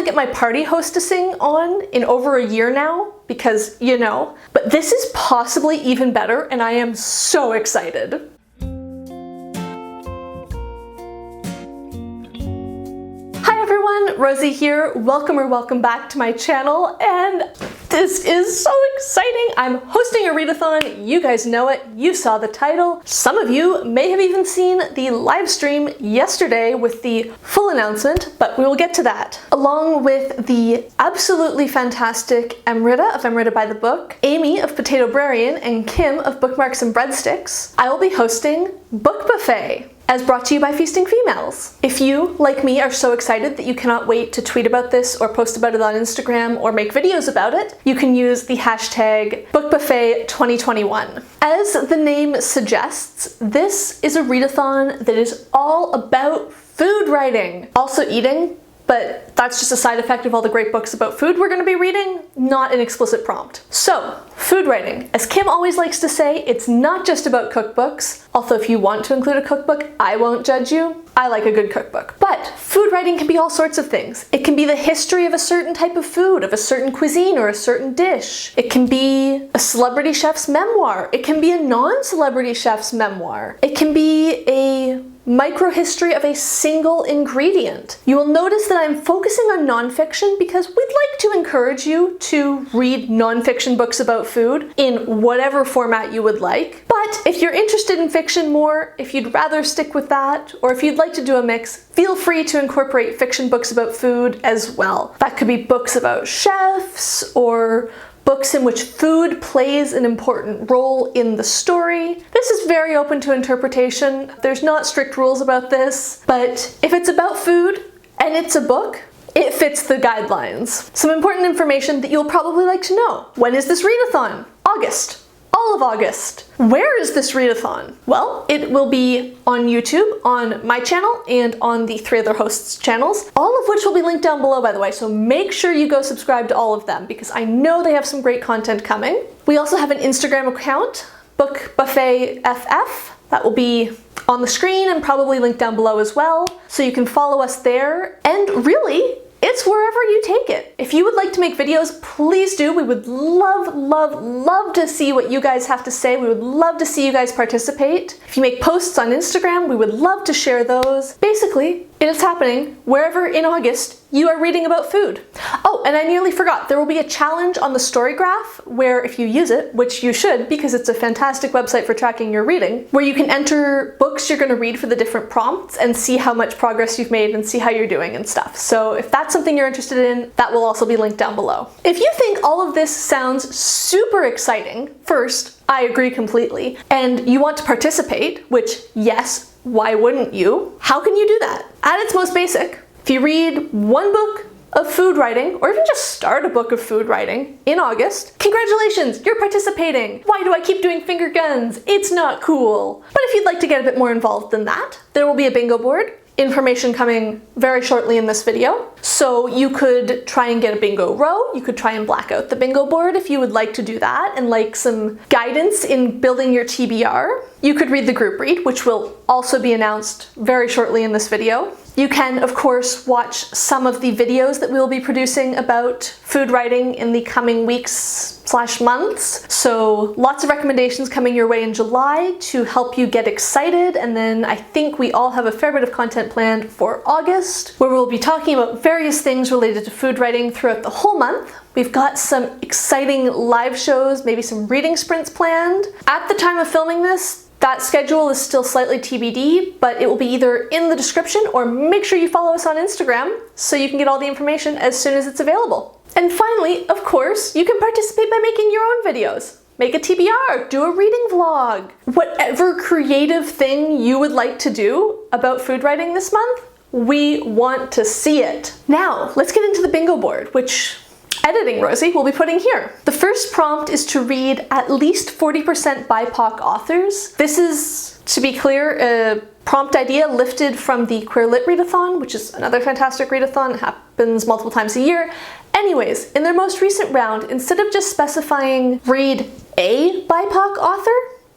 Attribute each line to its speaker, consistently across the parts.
Speaker 1: to get my party hostessing on in over a year now, because, you know, but this is possibly even better, and I am so excited. Hi everyone, Rosie here. Welcome back to my channel, and this is so exciting. I'm hosting a readathon. You guys know it. You saw the title. Some of you may have even seen the live stream yesterday with the full announcement, but we will get to that. Along with the absolutely fantastic Emrita of Emrita by the Book, Amy of Potato Brarian, and Kim of Bookmarks and Breadsticks, I will be hosting Book Buffet, as brought to you by Feasting Females. If you, like me, are so excited that you cannot wait to tweet about this or post about it on Instagram or make videos about it, you can use the hashtag BookBuffet2021. As the name suggests, this is a readathon that is all about food writing. Also eating, but that's just a side effect of all the great books about food we're going to be reading, not an explicit prompt. So, food writing. As Kim always likes to say, it's not just about cookbooks, although if you want to include a cookbook, I won't judge you. I like a good cookbook. But food writing can be all sorts of things. It can be the history of a certain type of food, of a certain cuisine or a certain dish. It can be a celebrity chef's memoir. It can be a non-celebrity chef's memoir. It can be a microhistory of a single ingredient. You will notice that I'm focusing on nonfiction because we'd like to encourage you to read nonfiction books about food in whatever format you would like. But if you're interested in fiction more, if you'd rather stick with that, or if you'd like to do a mix, feel free to incorporate fiction books about food as well. That could be books about chefs, or books in which food plays an important role in the story. This is very open to interpretation. There's not strict rules about this, but if it's about food and it's a book, it fits the guidelines. Some important information that you'll probably like to know. When is this readathon? August. All of August. Where is this readathon? Well, it will be on YouTube, on my channel, and on the 3 other hosts' channels, all of which will be linked down below, by the way, so make sure you go subscribe to all of them, because I know they have some great content coming. We also have an Instagram account, Book Buffet FF, that will be on the screen and probably linked down below as well, so you can follow us there, and really, it's wherever you take it. If you would like to make videos, please do. We would love to see what you guys have to say. We would love to see you guys participate. If you make posts on Instagram, we would love to share those. Basically, it is happening wherever in August you are reading about food. Oh, and I nearly forgot, there will be a challenge on the story graph where if you use it, which you should because it's a fantastic website for tracking your reading, where you can enter books you're going to read for the different prompts and see how much progress you've made and see how you're doing and stuff. So if that's something you're interested in, that will also be linked down below. If you think all of this sounds super exciting, first, I agree completely, and you want to participate, which yes, why wouldn't you? How can you do that? At its most basic, if you read one book of food writing, or even just start a book of food writing in August, congratulations, you're participating. Why do I keep doing finger guns? It's not cool. But if you'd like to get a bit more involved than that, there will be a bingo board. Information coming very shortly in this video. So you could try and get a bingo row. You could try and black out the bingo board if you would like to do that and like some guidance in building your TBR. You could read the group read, which will also be announced very shortly in this video. You can, of course, watch some of the videos that we'll be producing about food writing in the coming weeks/months. So lots of recommendations coming your way in July to help you get excited. And then I think we all have a fair bit of content planned for August, where we'll be talking about various things related to food writing throughout the whole month. We've got some exciting live shows, maybe some reading sprints planned. At the time of filming this, that schedule is still slightly TBD, but it will be either in the description or make sure you follow us on Instagram so you can get all the information as soon as it's available. And finally, of course, you can participate by making your own videos. Make a TBR, do a reading vlog. Whatever creative thing you would like to do about food writing this month, we want to see it. Now, let's get into the bingo board, which editing Rosie will be putting here. The first prompt is to read at least 40% BIPOC authors. This is, to be clear, a prompt idea lifted from the Queer Lit Readathon, which is another fantastic readathon. It happens multiple times a year. Anyways, in their most recent round, instead of just specifying read a BIPOC author,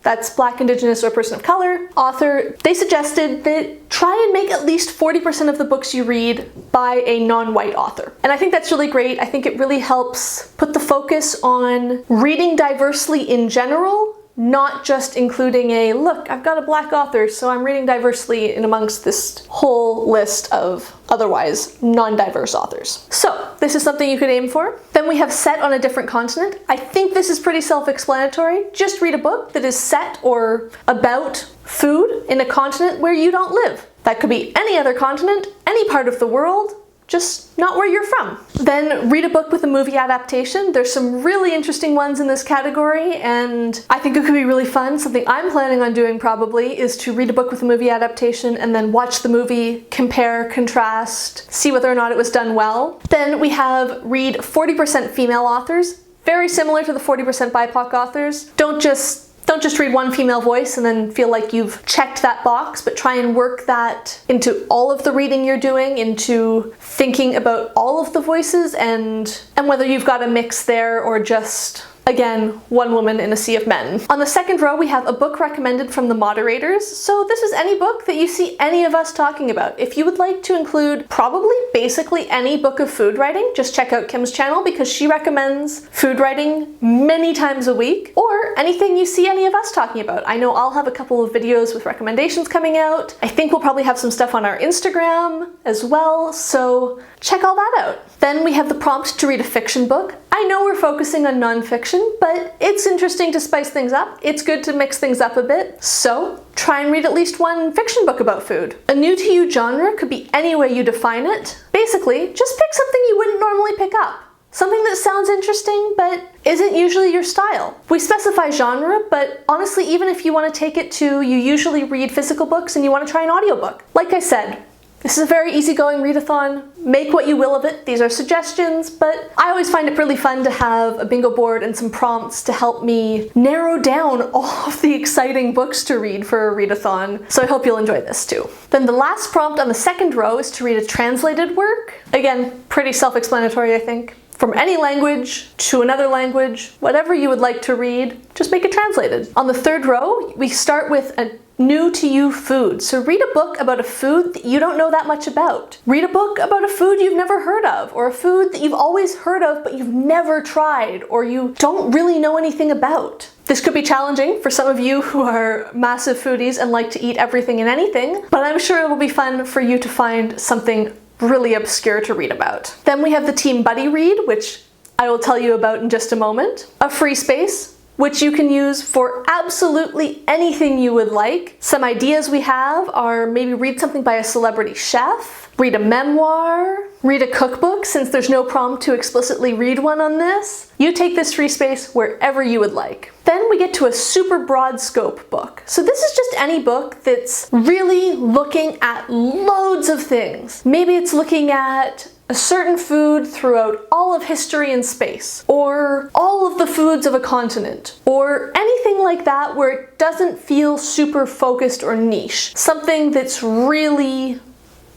Speaker 1: that's Black, Indigenous, or person of color, author, they suggested that try and make at least 40% of the books you read by a non-white author. And I think that's really great. I think it really helps put the focus on reading diversely in general, not just including a, look, I've got a Black author, so I'm reading diversely in amongst this whole list of otherwise non-diverse authors. So this is something you could aim for. Then we have set on a different continent. I think this is pretty self-explanatory. Just read a book that is set or about food in a continent where you don't live. That could be any other continent, any part of the world, just not where you're from. Then read a book with a movie adaptation. There's some really interesting ones in this category, and I think it could be really fun. Something I'm planning on doing probably is to read a book with a movie adaptation and then watch the movie, compare, contrast, see whether or not it was done well. Then we have read 40% female authors, very similar to the 40% BIPOC authors. Don't just read one female voice and then feel like you've checked that box, but try and work that into all of the reading you're doing, into thinking about all of the voices and whether you've got a mix there or just, again, one woman in a sea of men. On the second row, we have a book recommended from the moderators. So this is any book that you see any of us talking about. If you would like to include probably basically any book of food writing, just check out Kim's channel because she recommends food writing many times a week, or anything you see any of us talking about. I know I'll have a couple of videos with recommendations coming out. I think we'll probably have some stuff on our Instagram as well, so check all that out. Then we have the prompt to read a fiction book. I know we're focusing on nonfiction, but it's interesting to spice things up. It's good to mix things up a bit. So try and read at least one fiction book about food. A new to you genre could be any way you define it. Basically, just pick something you wouldn't normally pick up. Something that sounds interesting, but isn't usually your style. We specify genre, but honestly, even if you want to take it to you usually read physical books and you want to try an audiobook. Like I said, this is a very easygoing readathon. Make what you will of it. These are suggestions, but I always find it really fun to have a bingo board and some prompts to help me narrow down all of the exciting books to read for a readathon. So I hope you'll enjoy this too. Then the last prompt on the second row is to read a translated work. Again, pretty self-explanatory, I think. From any language to another language, whatever you would like to read, just make it translated. On the third row, we start with a new to you food. So read a book about a food that you don't know that much about. Read a book about a food you've never heard of, or a food that you've always heard of but you've never tried, or you don't really know anything about. This could be challenging for some of you who are massive foodies and like to eat everything and anything, but I'm sure it will be fun for you to find something really obscure to read about. Then we have the Team Buddy Read, which I will tell you about in just a moment. A free space, which you can use for absolutely anything you would like. Some ideas we have are maybe read something by a celebrity chef, read a memoir, read a cookbook, since there's no prompt to explicitly read one on this. You take this free space wherever you would like. Then we get to a super broad scope book. So this is just any book that's really looking at loads of things. Maybe it's looking at a certain food throughout all of history and space, or all of the foods of a continent, or anything like that where it doesn't feel super focused or niche. Something that's really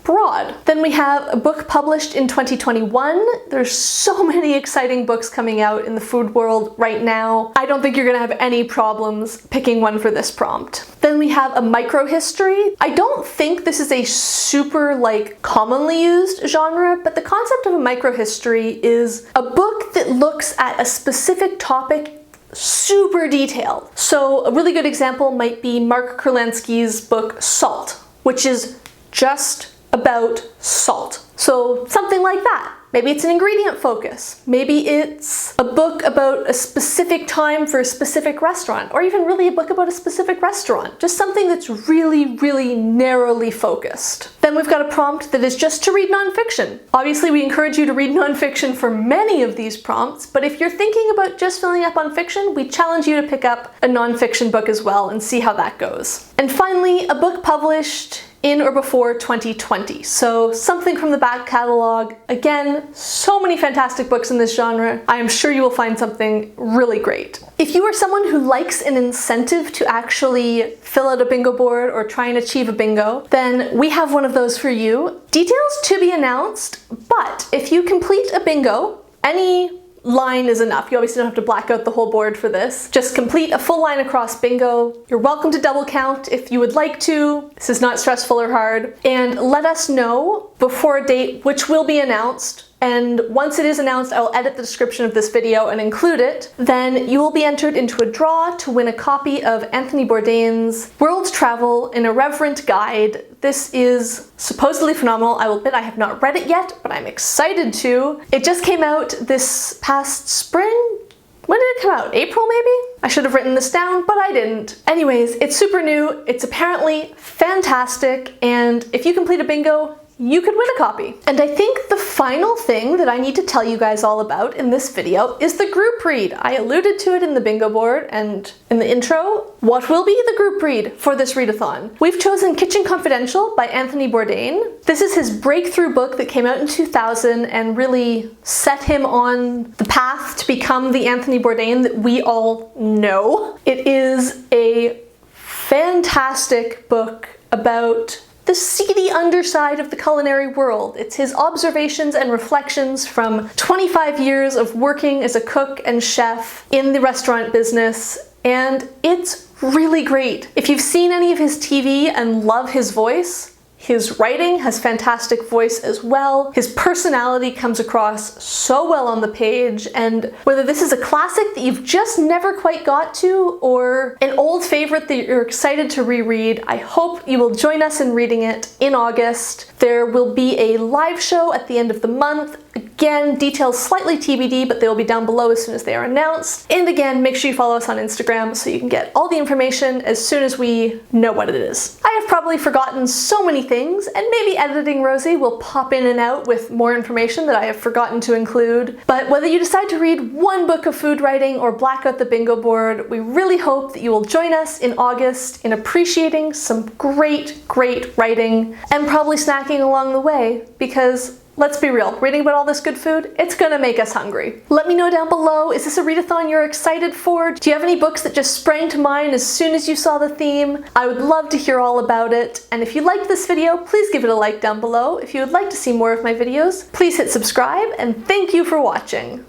Speaker 1: broad. Then we have a book published in 2021. There's so many exciting books coming out in the food world right now. I don't think you're gonna have any problems picking one for this prompt. Then we have a microhistory. I don't think this is a super commonly used genre, but the concept of a microhistory is a book that looks at a specific topic super detailed. So a really good example might be Mark Kurlansky's book Salt, which is just about salt. So something like that. Maybe it's an ingredient focus. Maybe it's a book about a specific time for a specific restaurant, or even really a book about a specific restaurant. Just something that's really, really narrowly focused. Then we've got a prompt that is just to read nonfiction. Obviously, we encourage you to read nonfiction for many of these prompts, but if you're thinking about just filling up on fiction, we challenge you to pick up a nonfiction book as well and see how that goes. And finally, a book published in or before 2020. So something from the back catalog. Again, so many fantastic books in this genre. I am sure you will find something really great. If you are someone who likes an incentive to actually fill out a bingo board or try and achieve a bingo, then we have one of those for you. Details to be announced, but if you complete a bingo, any line is enough. You obviously don't have to black out the whole board for this. Just complete a full line across bingo. You're welcome to double count if you would like to. This is not stressful or hard. And let us know before a date, which will be announced. And once it is announced, I will edit the description of this video and include it. Then you will be entered into a draw to win a copy of Anthony Bourdain's World Travel: An Irreverent Guide. This is supposedly phenomenal. I will admit I have not read it yet, but I'm excited to. It just came out this past spring. When did it come out? April maybe? I should have written this down, but I didn't. Anyways, it's super new. It's apparently fantastic. And if you complete a bingo, you could win a copy. And I think the final thing that I need to tell you guys all about in this video is the group read. I alluded to it in the bingo board and in the intro. What will be the group read for this readathon? We've chosen Kitchen Confidential by Anthony Bourdain. This is his breakthrough book that came out in 2000 and really set him on the path to become the Anthony Bourdain that we all know. It is a fantastic book about the seedy underside of the culinary world. It's his observations and reflections from 25 years of working as a cook and chef in the restaurant business, and it's really great. If you've seen any of his TV and love his voice, his writing has fantastic voice as well. His personality comes across so well on the page, and whether this is a classic that you've just never quite got to or an old favorite that you're excited to reread, I hope you will join us in reading it in August. There will be a live show at the end of the month. Again, details slightly TBD, but they will be down below as soon as they are announced. And again, make sure you follow us on Instagram so you can get all the information as soon as we know what it is. I have probably forgotten so many things, and maybe editing Rosie will pop in and out with more information that I have forgotten to include. But whether you decide to read one book of food writing or black out the bingo board, we really hope that you will join us in August in appreciating some great, great writing and probably snacking along the way, because let's be real, reading about all this good food, it's gonna make us hungry. Let me know down below, is this a readathon you're excited for? Do you have any books that just sprang to mind as soon as you saw the theme? I would love to hear all about it. And if you liked this video, please give it a like down below. If you would like to see more of my videos, please hit subscribe, and thank you for watching.